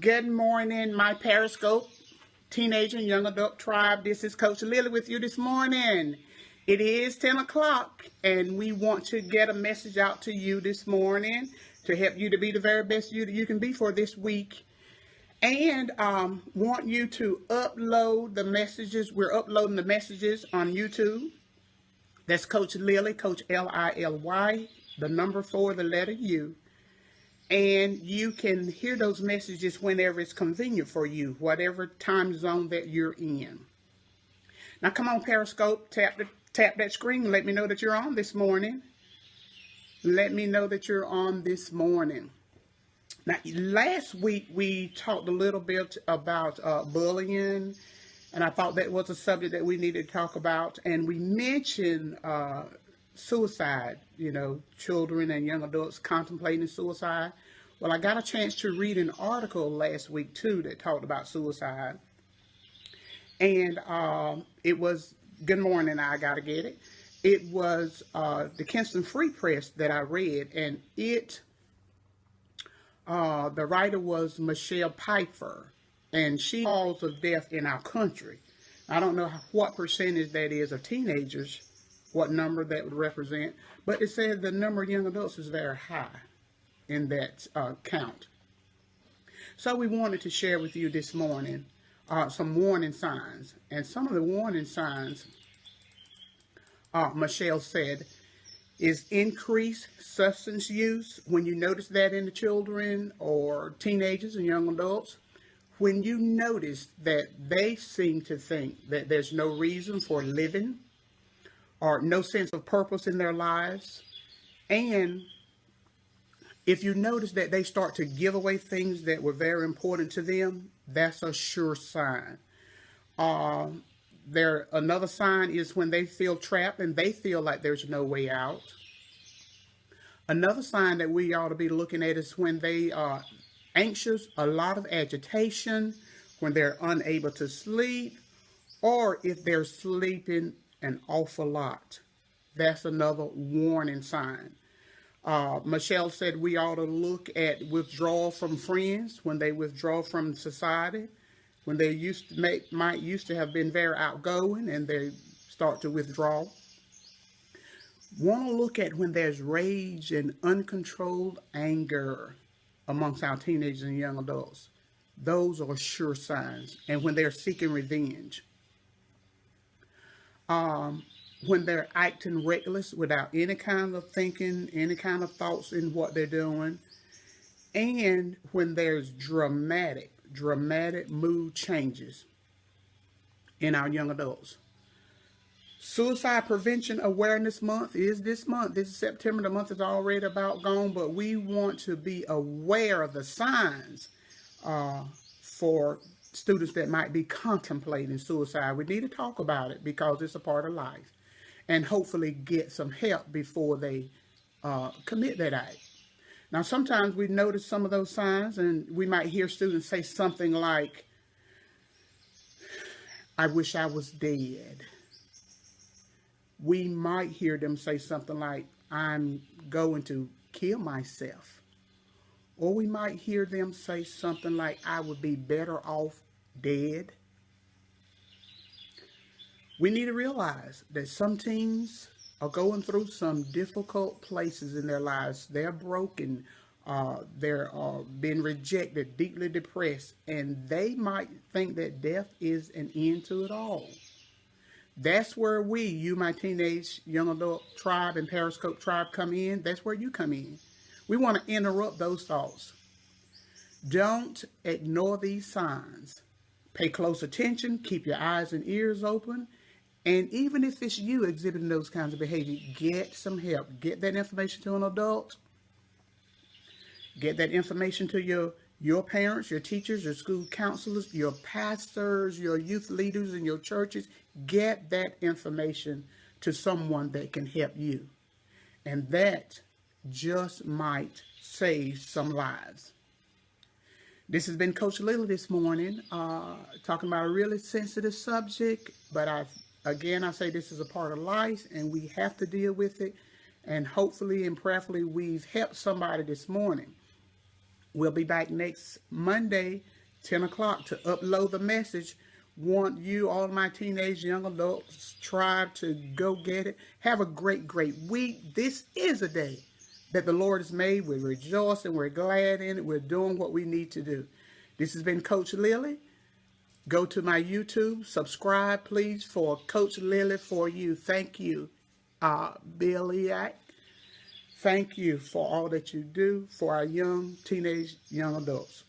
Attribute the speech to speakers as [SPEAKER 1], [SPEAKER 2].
[SPEAKER 1] Good morning, my Periscope teenager and young adult tribe. This is Coach Lily with you this morning. It is 10 o'clock, and we want to get a message out to you this morning to help you to be the very best you that you can be for this week. And want you to upload the messages. We're uploading the messages on YouTube. That's Coach Lily, Coach Lily, the number 4, the letter U. And you can hear those messages whenever it's convenient for you, whatever time zone that you're in. Now, come on, Periscope, tap that screen and let me know that you're on this morning. Let me know that you're on this morning. Now, last week we talked a little bit about bullying, and I thought that was a subject that we needed to talk about. And we mentioned suicide, children and young adults contemplating suicide. Well, I got a chance to read an article last week, too, that talked about suicide. And it was, good morning, I got to get it. It was the Kinston Free Press that I read, and the writer was Michelle Pfeiffer, and she cause of death in our country. I don't know what percentage that is of teenagers, what number that would represent, but it said the number of young adults is very high in that count. So we wanted to share with you this morning some warning signs. And some of the warning signs, Michelle said, is increased substance use. When you notice that in the children or teenagers and young adults, when you notice that they seem to think that there's no reason for living, or no sense of purpose in their lives. And if you notice that they start to give away things that were very important to them, that's a sure sign. Another sign is when they feel trapped and they feel like there's no way out. Another sign that we ought to be looking at is when they are anxious, a lot of agitation, when they're unable to sleep, or if they're sleeping an awful lot. That's another warning sign. Michelle said we ought to look at withdrawal from friends, when they withdraw from society, when they might used to have been very outgoing and they start to withdraw. Want to look at when there's rage and uncontrolled anger amongst our teenagers and young adults. Those are sure signs. And when they're seeking revenge. When they're acting reckless without any kind of thinking, any kind of thoughts in what they're doing, and when there's dramatic mood changes in our young adults. Suicide Prevention Awareness Month is this month. This is September. The month is already about gone, but we want to be aware of the signs for students that might be contemplating suicide. We need to talk about it because it's a part of life, and hopefully get some help before they commit that act. Now, sometimes we notice some of those signs, and we might hear students say something like, "I wish I was dead." We might hear them say something like, "I'm going to kill myself." Or we might hear them say something like, "I would be better off dead." We need to realize that some teens are going through some difficult places in their lives. They're broken. They're being rejected, deeply depressed, and they might think that death is an end to it all. That's where you, my teenage young adult tribe and Periscope tribe, come in. That's where you come in. We want to interrupt those thoughts. Don't ignore these signs. Pay close attention. Keep your eyes and ears open. And even if it's you exhibiting those kinds of behavior, get some help. Get that information to an adult. Get that information to your parents, your teachers, your school counselors, your pastors, your youth leaders in your churches. Get that information to someone that can help you. And that just might save some lives. This has been Coach Lily this morning, talking about a really sensitive subject, but I say this is a part of life and we have to deal with it. And hopefully and prayerfully we've helped somebody this morning. We'll be back next Monday, 10 o'clock, to upload the message. Want you, all my teenage young adults, tribe, to go get it. Have a great, great week. This is a day that the Lord has made. We're rejoicing. We're glad in it. We're doing what we need to do. This has been Coach Lily. Go to my YouTube. Subscribe, please, for Coach Lily for you. Thank you, Billiac. Thank you for all that you do for our young, teenage, young adults.